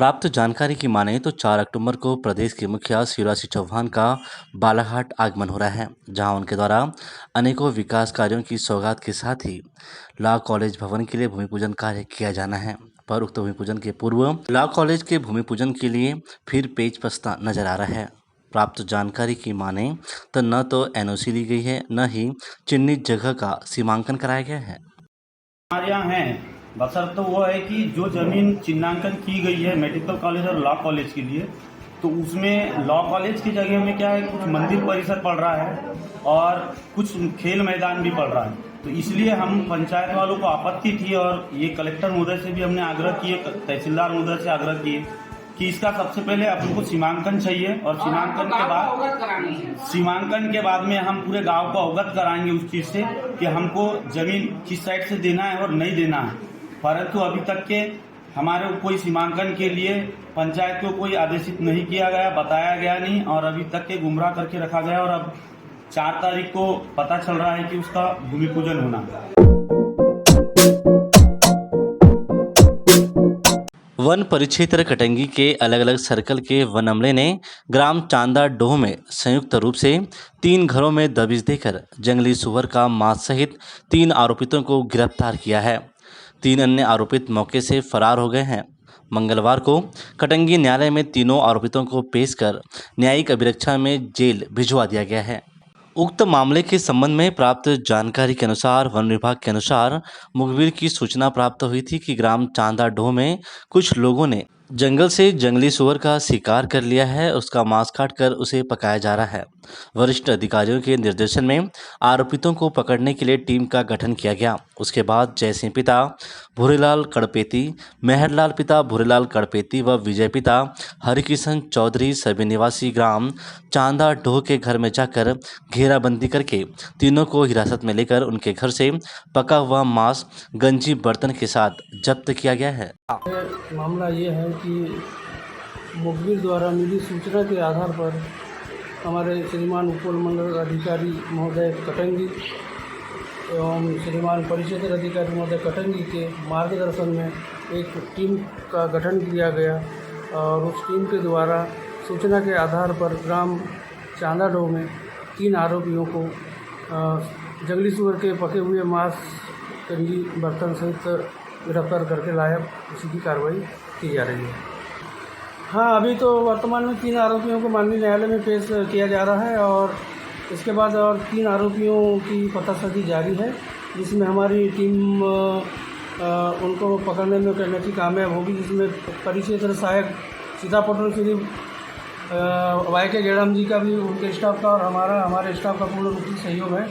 प्राप्त जानकारी की माने तो 4 अक्टूबर को प्रदेश के मुखिया शिवराज सिंह चौहान का बालाघाट आगमन हो रहा है, जहां उनके द्वारा अनेकों विकास कार्यों की सौगात के साथ ही लॉ कॉलेज भवन के लिए भूमि पूजन कार्य किया जाना है। पर उक्त भूमि पूजन के पूर्व लॉ कॉलेज के भूमि पूजन के लिए फिर पेच पसता नजर आ रहा है। प्राप्त जानकारी की माने तो न तो एनओसी ली गई है, न ही चिन्हित जगह का सीमांकन कराया गया है। हमारे यहाँ है बशर्त तो वो है कि जो जमीन चिन्हांकन की गई है मेडिकल कॉलेज और लॉ कॉलेज के लिए, तो उसमें लॉ कॉलेज की जगह में क्या है, कुछ मंदिर परिसर पड़ रहा है और कुछ खेल मैदान भी पड़ रहा है। तो इसलिए हम पंचायत वालों को आपत्ति थी और ये कलेक्टर महोदय से भी हमने आग्रह किए, तहसीलदार महोदय से आग्रह किए कि इसका सबसे पहले अपन को सीमांकन चाहिए और सीमांकन के बाद में हम पूरे गांव को अवगत कराएंगे उस चीज से कि हमको जमीन किस साइड से देना है और नहीं देना है। परंतु अभी तक के हमारे कोई सीमांकन के लिए पंचायत को कोई आदेशित नहीं किया गया, बताया गया नहीं और अभी तक के गुमराह करके रखा गया और अब 4 तारीख को पता चल रहा है कि उसका भूमि पूजन होना। वन परिक्षेत्र कटंगी के अलग अलग सर्कल के वन अमले ने ग्राम चांदा डोह में संयुक्त रूप से 3 घरों में दबिश देकर जंगली सुअर का मांस सहित 3 आरोपितों को गिरफ्तार किया है। 3 अन्य आरोपित मौके से फरार हो गए हैं। मंगलवार को कटंगी न्यायालय में तीनों आरोपितों को पेश कर न्यायिक अभिरक्षा में जेल भिजवा दिया गया है। उक्त मामले के संबंध में प्राप्त जानकारी के अनुसार वन विभाग के अनुसार मुखबिर की सूचना प्राप्त हुई थी कि ग्राम चांदा डोह में कुछ लोगों ने जंगल से जंगली सुअर का शिकार कर लिया है। उसका मांस काटकर उसे पकाया जा रहा है। वरिष्ठ अधिकारियों के निर्देशन में आरोपितों को पकड़ने के लिए टीम का गठन किया गया। उसके बाद जयसिंह पिता भूरेलाल कड़पेती, मेहरलाल पिता भूरेलाल कड़पेती व विजय पिता हरिकिशन चौधरी सभी निवासी ग्राम चांदा डोह के घर में जाकर घेराबंदी करके तीनों को हिरासत में लेकर उनके घर से पका हुआ मांस गंजी बर्तन के साथ जब्त किया गया है। मामला ये है कि मुखबिर द्वारा मिली सूचना के आधार पर हमारे श्रीमान उपमंडल अधिकारी महोदय कटंगी एवं श्रीमान परिक्षेत्र अधिकारी महोदय कटंगी के मार्गदर्शन में एक टीम का गठन किया गया और उस टीम के द्वारा सूचना के आधार पर ग्राम चांदाडोह में 3 आरोपियों को जंगली सुअर के पके हुए मांस कंजी बर्तन सहित गिरफ्तार करके लाया। उसी की कार्रवाई की जा रही है। हाँ, अभी तो वर्तमान में 3 आरोपियों को माननीय न्यायालय में पेश किया जा रहा है और इसके बाद और 3 आरोपियों की पतासाजी जारी है, जिसमें हमारी टीम उनको पकड़ने में काफ़ी कामयाब होगी, जिसमें परिक्षेत्र सहायक सीतापटल श्री वाई के गेड़म जी का भी उनके स्टाफ का और हमारे स्टाफ का पूर्ण रूप से सहयोग है।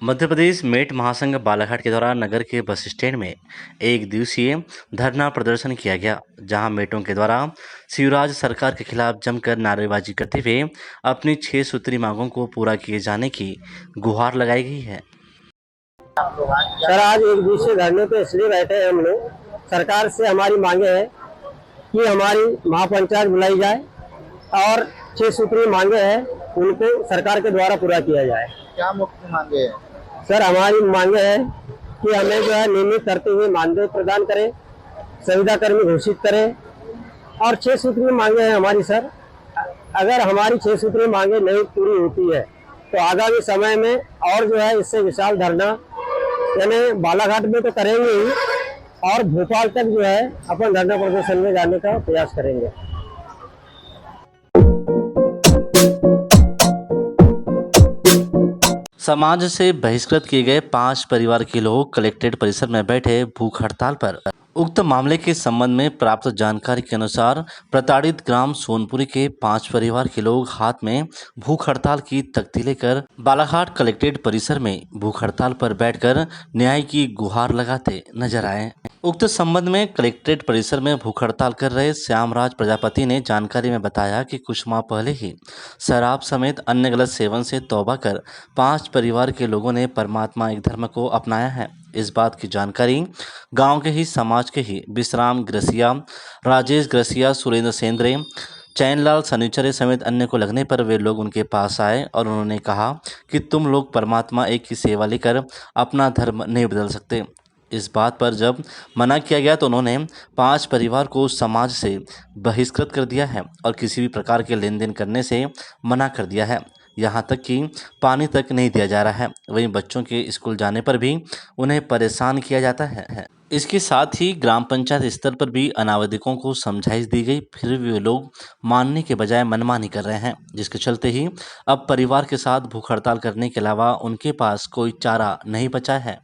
मध्य प्रदेश मेट महासंघ बालाघाट के द्वारा नगर के बस स्टैंड में 1 दिवसीय धरना प्रदर्शन किया गया, जहां मेटों के द्वारा शिवराज सरकार के खिलाफ जमकर नारेबाजी करते हुए अपनी 6 सूत्री मांगों को पूरा किए जाने की गुहार लगाई गई है। सर, आज 1 दिवसीय धरने पे इसलिए बैठे हैं हम लोग। सरकार से हमारी मांगे है कि हमारी महापंचायत बुलाई जाए और 6 सूत्री मांगे हैं उनको सरकार के द्वारा पूरा किया जाए। क्या मुख्य मांगे हैं? सर, हमारी मांगे है कि हमें जो है नियमित करते हुए मानदेय प्रदान करें, संविदा कर्मी घोषित करें और 6 सूत्री मांगे हैं हमारी। सर, अगर हमारी 6 सूत्री मांगे नहीं पूरी होती है तो आगामी समय में और जो है इससे विशाल धरना यानी बालाघाट में तो करेंगे ही और भोपाल तक जो है अपन धरना प्रदर्शन में जाने का प्रयास करेंगे। समाज से बहिष्कृत किए गए 5 परिवार के लोग कलेक्ट्रेट परिसर में बैठे भूख हड़ताल पर। उक्त मामले के संबंध में प्राप्त जानकारी के अनुसार प्रताड़ित ग्राम सोनपुरी के 5 परिवार के लोग हाथ में भूख हड़ताल की तख्ती लेकर बालाघाट कलेक्ट्रेट परिसर में भूख हड़ताल पर बैठकर न्याय की गुहार लगाते नजर आए। उक्त संबंध में कलेक्ट्रेट परिसर में भूख हड़ताल कर रहे श्यामराज प्रजापति ने जानकारी में बताया कि कुछ माह पहले ही शराब समेत अन्य गलत सेवन से तौबा कर 5 परिवार के लोगों ने परमात्मा एक धर्म को अपनाया है। इस बात की जानकारी गांव के ही समाज के ही विश्राम ग्रसिया, राजेश ग्रसिया, सुरेंद्र सेंद्रे, चैनलाल सनीचरे समेत अन्य को लगने पर वे लोग उनके पास आए और उन्होंने कहा कि तुम लोग परमात्मा एक की सेवा लेकर अपना धर्म नहीं बदल सकते। इस बात पर जब मना किया गया तो उन्होंने 5 परिवार को समाज से बहिष्कृत कर दिया है और किसी भी प्रकार के लेन देन करने से मना कर दिया है। यहाँ तक कि पानी तक नहीं दिया जा रहा है। वहीं बच्चों के स्कूल जाने पर भी उन्हें परेशान किया जाता है। इसके साथ ही ग्राम पंचायत स्तर पर भी अनावधिकों को समझाइश दी गई, फिर भी वे लोग मानने के बजाय मनमानी कर रहे हैं, जिसके चलते ही अब परिवार के साथ भूख हड़ताल करने के अलावा उनके पास कोई चारा नहीं बचा है।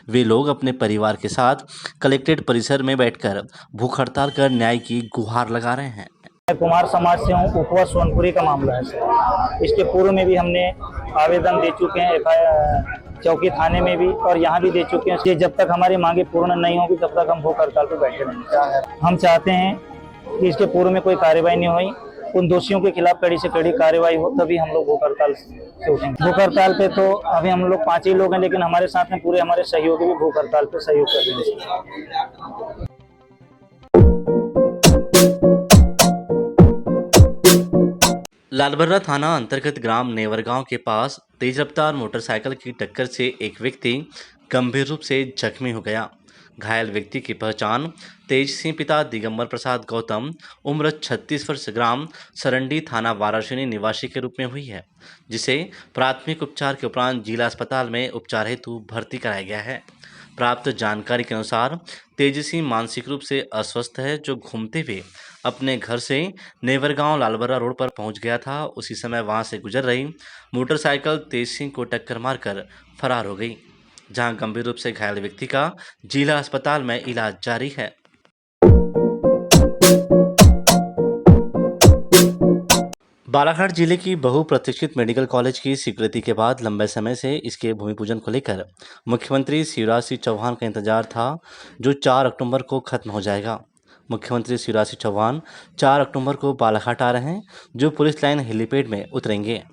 वे लोग अपने परिवार के साथ कलेक्ट्रेट परिसर में बैठकर भूख हड़ताल कर न्याय की गुहार लगा रहे हैं। मैं कुमार समाज से हूँ। उपवा सोनपुरी का मामला है सर। इसके पूर्व में भी हमने आवेदन दे चुके हैं, FIR चौकी थाने में भी और यहाँ भी दे चुके हैं। कि जब तक हमारी मांगे पूर्ण नहीं होगी तब तक हम भूख हड़ताल पर बैठे रहेंगे। हम चाहते हैं कि इसके पूर्व में कोई कार्रवाई नहीं हुई, उन दोषियों के खिलाफ कड़ी से कड़ी कार्रवाई हो, तभी हम लोग भूख हड़ताल से उठेंगे। भूख हड़ताल पे तो अभी हम लोग 5 ही लोग हैं, लेकिन हमारे साथ में पूरे हमारे सहयोगी भी भूख हड़ताल पे सहयोग कर रहे हैं। लालबर्रा थाना अंतर्गत ग्राम नेवरगांव के पास तेज रफ्तार मोटरसाइकिल की टक्कर से एक व्यक्ति गंभीर रूप से जख्मी हो गया। घायल व्यक्ति की पहचान तेज सिंह पिता दिगंबर प्रसाद गौतम उम्र 36 वर्ष ग्राम सरंडी थाना वाराणसी निवासी के रूप में हुई है, जिसे प्राथमिक उपचार के उपरांत जिला अस्पताल में उपचार हेतु भर्ती कराया गया है। प्राप्त जानकारी के अनुसार तेजसी मानसिक रूप से अस्वस्थ है, जो घूमते हुए अपने घर से नेवरगांव लालबर्रा रोड पर पहुंच गया था। उसी समय वहां से गुजर रही मोटरसाइकिल तेज सिंह को टक्कर मारकर फरार हो गई, जहां गंभीर रूप से घायल व्यक्ति का जिला अस्पताल में इलाज जारी है। बालाघाट जिले की बहुप्रतीक्षित मेडिकल कॉलेज की स्वीकृति के बाद लंबे समय से इसके भूमि पूजन को लेकर मुख्यमंत्री शिवराज सिंह चौहान का इंतजार था, जो 4 अक्टूबर को खत्म हो जाएगा। मुख्यमंत्री शिवराज सिंह चौहान 4 अक्टूबर को बालाघाट आ रहे हैं, जो पुलिस लाइन हेलीपैड में उतरेंगे।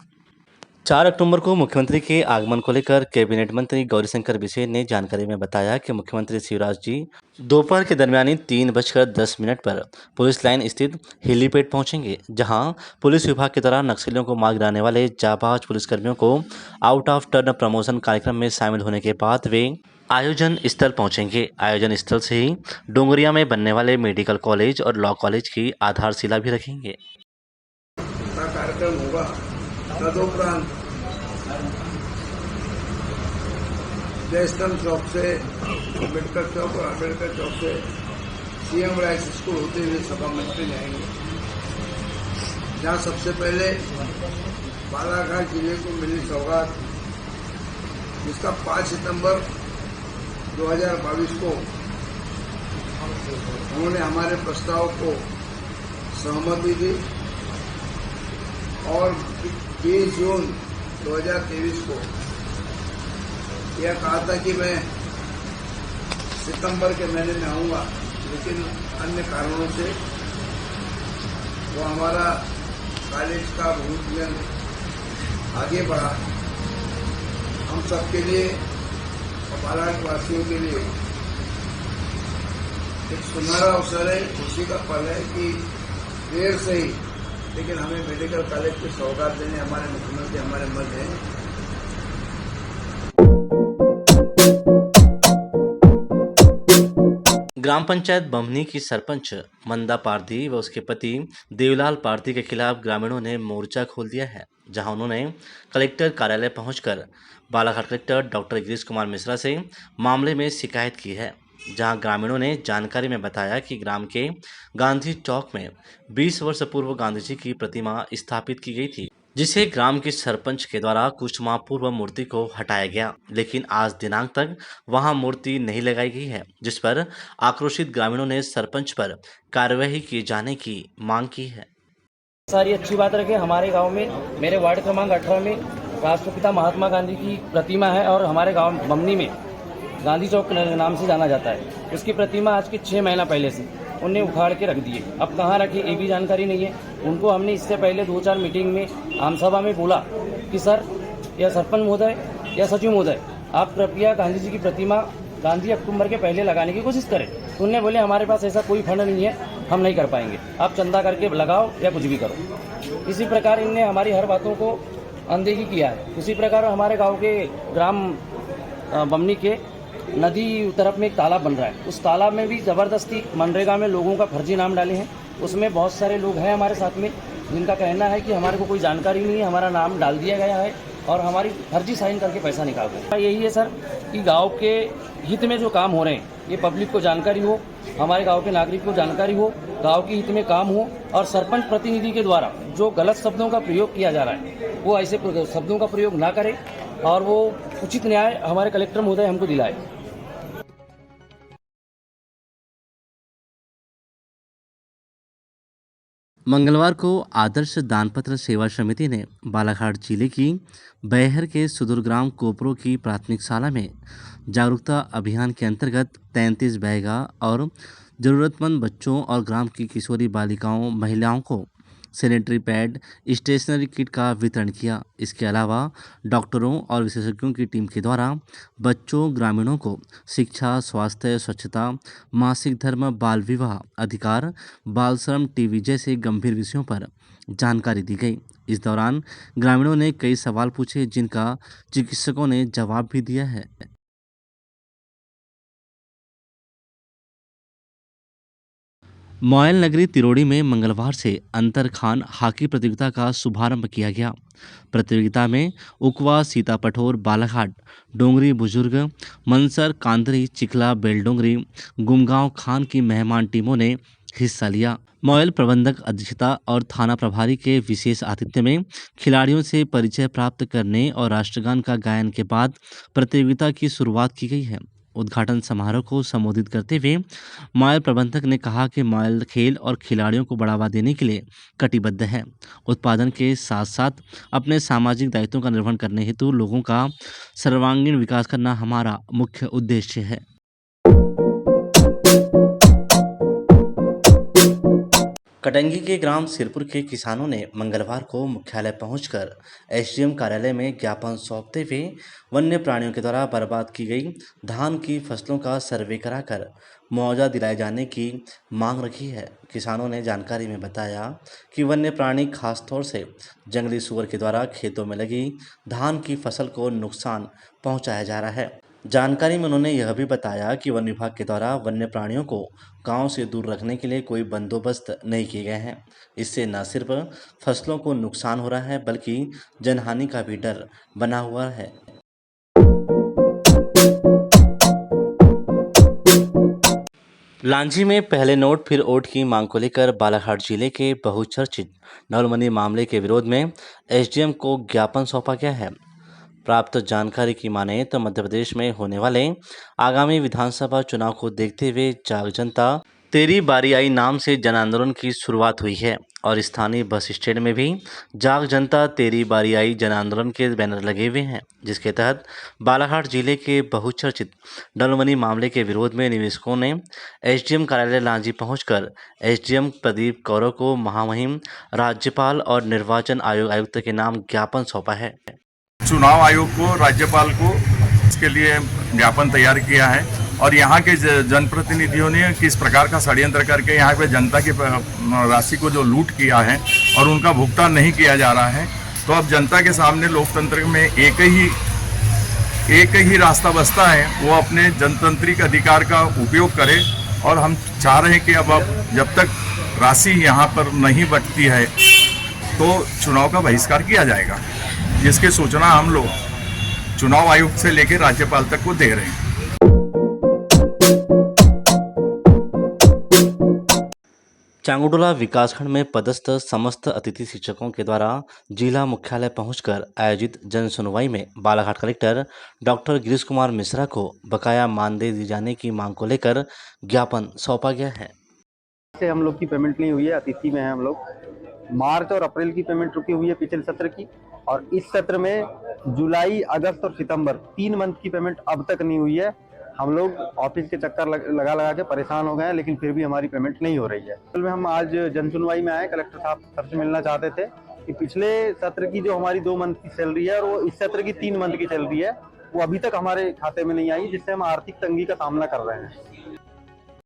4 अक्टूबर को मुख्यमंत्री के आगमन को लेकर कैबिनेट मंत्री गौरीशंकर बिसेन ने जानकारी में बताया कि मुख्यमंत्री शिवराज जी दोपहर के दरमियानी 3:10 पर पुलिस लाइन स्थित हेलीपैड पहुंचेंगे, जहां पुलिस विभाग के द्वारा नक्सलियों को मार गिराने वाले जाबाज पुलिसकर्मियों को आउट ऑफ टर्न प्रमोशन कार्यक्रम में शामिल होने के बाद वे आयोजन स्थल पहुंचेंगे। आयोजन स्थल से ही डोंगरिया में बनने वाले मेडिकल कॉलेज और लॉ कॉलेज की आधारशिला भी रखेंगे। कार्यक्रम होगा तदुपरांत जयस्तंभ चौक से अम्बेडकर चौक और अम्बेडकर चौक से CM राइस स्कूल होते हुए सभा मंच में जाएंगे, जहां सबसे पहले बालाघाट जिले को मिली सौगात, जिसका 5 सितंबर 2022 को उन्होंने हमारे प्रस्ताव को सहमति दी और 20 जून 2023 को यह कहा था कि मैं सितंबर के महीने में आऊंगा, लेकिन अन्य कारणों से वो हमारा कॉलेज का भूमि पूजन आगे बढ़ा। हम सबके लिए और बालाघाट वासियों के लिए एक सुनहरा अवसर है, खुशी का पल है कि देर से ही लेकिन हमें मेडिकल कॉलेज की सौगात देने हमारे मुख्यमंत्री हमारे मध्य हैं। ग्राम पंचायत बमनी की सरपंच मंदा पारदी व उसके पति देवलाल पारदी के खिलाफ ग्रामीणों ने मोर्चा खोल दिया है, जहां उन्होंने कलेक्टर कार्यालय पहुंचकर बालाघाट कलेक्टर डॉक्टर गिरीश कुमार मिश्रा से मामले में शिकायत की है। जहां ग्रामीणों ने जानकारी में बताया कि ग्राम के गांधी चौक में 20 वर्ष पूर्व गांधी जी की प्रतिमा स्थापित की गई थी, जिसे ग्राम के सरपंच के द्वारा कुछ माह पूर्व मूर्ति को हटाया गया, लेकिन आज दिनांक तक वहां मूर्ति नहीं लगाई गई है, जिस पर आक्रोशित ग्रामीणों ने सरपंच पर कार्रवाई किए जाने की मांग की है। सारी अच्छी बात रखे, हमारे गांव में मेरे वार्ड क्रमांक 18 में राष्ट्रपिता महात्मा गांधी की प्रतिमा है और हमारे गांव बमनी में गांधी चौक नाम से जाना जाता है। उसकी प्रतिमा आज के 6 महीना पहले से उन्हें उखाड़ के रख दिए। अब कहाँ रखी ये भी जानकारी नहीं है। उनको हमने इससे पहले 2-4 मीटिंग में आमसभा में बोला कि सर या सरपंच महोदय या सचिव महोदय, आप कृपया गांधी जी की प्रतिमा गांधी अक्टूबर के पहले लगाने की कोशिश करें। तो उन्होंने बोले हमारे पास ऐसा कोई फंड नहीं है, हम नहीं कर पाएंगे, आप चंदा करके लगाओ या कुछ भी करो। इसी प्रकार इनने हमारी हर बातों को अनदेखी किया है। उसी प्रकार हमारे गाँव के ग्राम बमनी के नदी तरफ में एक तालाब बन रहा है, उस तालाब में भी ज़बरदस्ती मनरेगा में लोगों का फर्जी नाम डाले हैं। उसमें बहुत सारे लोग हैं हमारे साथ में जिनका कहना है कि हमारे को कोई जानकारी नहीं है, हमारा नाम डाल दिया गया है और हमारी फर्जी साइन करके पैसा निकाल रहे हैं। यही है सर कि गांव के हित में जो काम हो रहे हैं ये पब्लिक को जानकारी हो, हमारे गांव के नागरिक को जानकारी हो, गांव के हित में काम हो और सरपंच प्रतिनिधि के द्वारा जो गलत शब्दों का प्रयोग किया जा रहा है वो ऐसे शब्दों का प्रयोग ना करें और वो उचित न्याय हमारे कलेक्टर महोदय हमको दिलाए। मंगलवार को आदर्श दानपत्र सेवा समिति ने बालाघाट जिले की बैहर के सुदूर ग्राम कोपरो की प्राथमिक शाला में जागरूकता अभियान के अंतर्गत 33 बैगा और ज़रूरतमंद बच्चों और ग्राम की किशोरी बालिकाओं महिलाओं को सैनिटरी पैड स्टेशनरी किट का वितरण किया। इसके अलावा डॉक्टरों और विशेषज्ञों की टीम के द्वारा बच्चों ग्रामीणों को शिक्षा, स्वास्थ्य, स्वच्छता, मासिक धर्म, बाल विवाह अधिकार, बाल श्रम, टीबी जैसे गंभीर विषयों पर जानकारी दी गई। इस दौरान ग्रामीणों ने कई सवाल पूछे जिनका चिकित्सकों ने जवाब भी दिया है। मोयल नगरी तिरोड़ी में मंगलवार से अंतर खान हॉकी प्रतियोगिता का शुभारंभ किया गया। प्रतियोगिता में उकवा, सीता पठोर, बालाघाट, डोंगरी बुजुर्ग, मनसर, कांदरी, चिखला, बेलडोंगरी, गुमगांव खान की मेहमान टीमों ने हिस्सा लिया। मोयल प्रबंधक अध्यक्षता और थाना प्रभारी के विशेष आतिथ्य में खिलाड़ियों से परिचय प्राप्त करने और राष्ट्रगान का गायन के बाद प्रतियोगिता की शुरुआत की गई है। उद्घाटन समारोह को संबोधित करते हुए मोयल प्रबंधक ने कहा कि मोयल खेल और खिलाड़ियों को बढ़ावा देने के लिए कटिबद्ध है। उत्पादन के साथ साथ अपने सामाजिक दायित्वों का निर्वहन करने हेतु लोगों का सर्वांगीण विकास करना हमारा मुख्य उद्देश्य है। कटंगी के ग्राम सिरपुर के किसानों ने मंगलवार को मुख्यालय पहुंचकर एसडीएम कार्यालय में ज्ञापन सौंपते हुए वन्य प्राणियों के द्वारा बर्बाद की गई धान की फसलों का सर्वे कराकर मुआवजा दिलाए जाने की मांग रखी है। किसानों ने जानकारी में बताया कि वन्य प्राणी खासतौर से जंगली सूअर के द्वारा खेतों में लगी धान की फसल को नुकसान पहुंचाया जा रहा है। जानकारी में उन्होंने यह भी बताया कि वन विभाग के द्वारा वन्य प्राणियों को गांव से दूर रखने के लिए कोई बंदोबस्त नहीं किए गए हैं। इससे न सिर्फ फसलों को नुकसान हो रहा है बल्कि जनहानि का भी डर बना हुआ है। लांजी में पहले नोट फिर वोट की मांग को लेकर बालाघाट जिले के बहुचर्चित नवलमनी मामले के विरोध में एसडीएम को ज्ञापन सौंपा गया है। प्राप्त जानकारी की माने तो मध्य प्रदेश में होने वाले आगामी विधानसभा चुनाव को देखते हुए जाग जनता तेरी बारी आई नाम से जन आंदोलन की शुरुआत हुई है और स्थानीय बस स्टैंड में भी जाग जनता तेरी बारी आई जन आंदोलन के बैनर लगे हुए हैं, जिसके तहत बालाघाट जिले के बहुचर्चित नवलमनी मामले के विरोध में निवेशकों ने एसडीएम कार्यालय लांजी पहुंचकर एसडीएम प्रदीप कौरव को महामहिम राज्यपाल और निर्वाचन आयुक्त के नाम ज्ञापन सौंपा है। चुनाव आयोग को, राज्यपाल को इसके लिए ज्ञापन तैयार किया है और यहाँ के जनप्रतिनिधियों ने किस प्रकार का षड्यंत्र करके यहाँ पे जनता की राशि को जो लूट किया है और उनका भुगतान नहीं किया जा रहा है। तो अब जनता के सामने लोकतंत्र में एक ही रास्ता बचता है, वो अपने जनतांत्रिक अधिकार का उपयोग करे और हम चाह रहे हैं कि अब जब तक राशि यहाँ पर नहीं बटती है तो चुनाव का बहिष्कार किया जाएगा, जिसकी सूचना हम लोग चुनाव आयुक्त से लेकर राज्यपाल तक को दे रहे हैं। चांगुडोला विकासखंड में पदस्थ समस्त अतिथि शिक्षकों के द्वारा जिला मुख्यालय पहुंचकर आयोजित जन सुनवाई में बालाघाट कलेक्टर डॉक्टर गिरीश कुमार मिश्रा को बकाया मानदेय दिए जाने की मांग को लेकर ज्ञापन सौंपा गया है। से हम लोग की पेमेंट नहीं हुई है, अतिथि में है हम लोग। मार्च और अप्रैल की पेमेंट रुकी हुई है पिछले सत्र की, और इस सत्र में जुलाई, अगस्त और सितंबर 3 मंथ की पेमेंट अब तक नहीं हुई है। हम लोग ऑफिस के चक्कर लगा के परेशान हो गए हैं, लेकिन फिर भी हमारी पेमेंट नहीं हो रही है। असल में हम आज जन सुनवाई में आए, कलेक्टर साहब सर से मिलना चाहते थे कि पिछले सत्र की जो हमारी 2 मंथ की सैलरी है और वो इस सत्र की 3 मंथ की सैलरी है, वो अभी तक हमारे खाते में नहीं आई, जिससे हम आर्थिक तंगी का सामना कर रहे हैं।